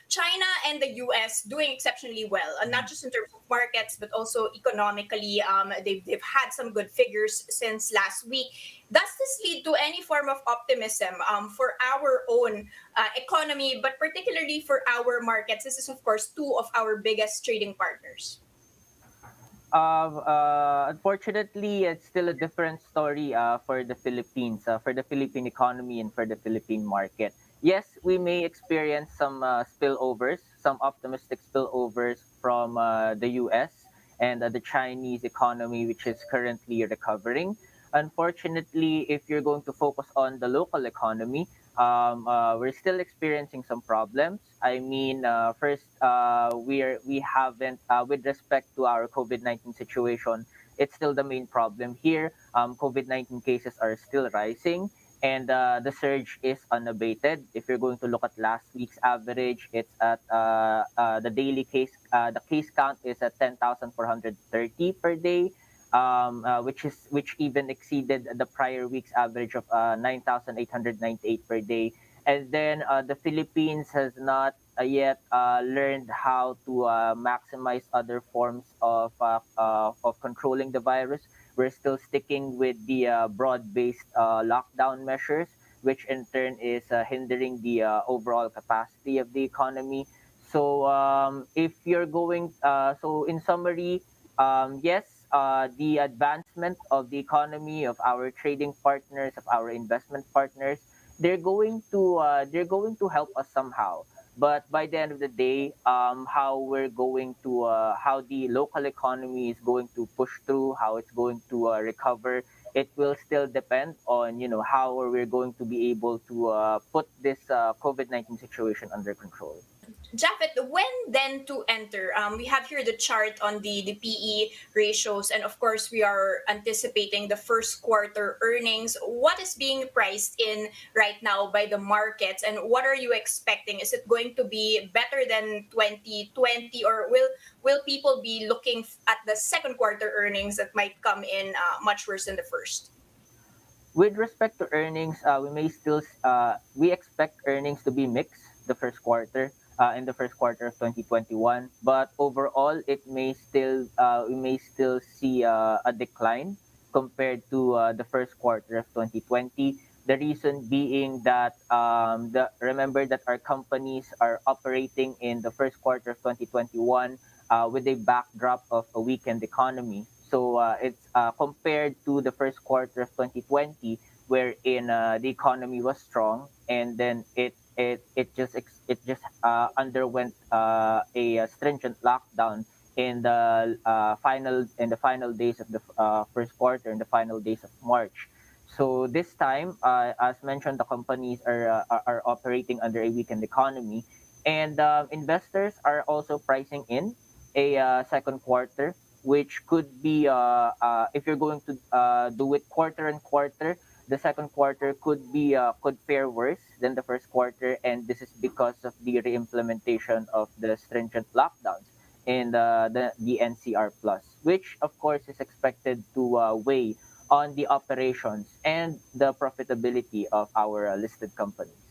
China and the US doing exceptionally well, not just in terms of markets, but also economically. They've had some good figures since last week. Does this lead to any form of optimism for our own economy, but particularly for our markets? This is, of course, two of our biggest trading partners. Unfortunately, it's still a different story for the Philippines, for the Philippine economy and for the Philippine market. Yes, we may experience some spillovers, some optimistic spillovers from the US and the Chinese economy, which is currently recovering. Unfortunately, if you're going to focus on the local economy, we're still experiencing some problems. I mean, first, we haven't with respect to our COVID-19 situation. It's still the main problem here. COVID-19 cases are still rising, and the surge is unabated. If you're going to look at last week's average, it's at the case count is at 10,430 per day, which even exceeded the prior week's average of 9,898 per day. And then the Philippines has not yet learned how to maximize other forms of controlling the virus. We're still sticking with the broad-based lockdown measures, which in turn is hindering the overall capacity of the economy. So if you're going, so in summary, yes, the advancement of the economy of our trading partners, of our investment partners, they're going to help us somehow. But by the end of the day, how the local economy is going to push through, how it's going to recover, it will still depend on how we're going to be able to put this COVID-19 situation under control. Japeth, when then to enter? We have here the chart on the PE ratios, and of course, we are anticipating the first quarter earnings. What is being priced in right now by the markets, and what are you expecting? Is it going to be better than 2020, or will people be looking at the second quarter earnings that might come in much worse than the first? With respect to earnings, we expect earnings to be mixed the first quarter in the first quarter of 2021. But overall, we may still see a decline compared to the first quarter of 2020. The reason being that remember that our companies are operating in the first quarter of 2021 with a backdrop of a weakened economy. So it's compared to the first quarter of 2020, wherein the economy was strong, and then it just underwent a stringent lockdown in the final days of the first quarter, in the final days of March. So this time, as mentioned, the companies are operating under a weakened economy, and investors are also pricing in a second quarter, which could be if you're going to do it quarter and quarter, the second quarter could fare worse than the first quarter, and this is because of the reimplementation of the stringent lockdowns in the NCR plus, which of course is expected to weigh on the operations and the profitability of our listed companies.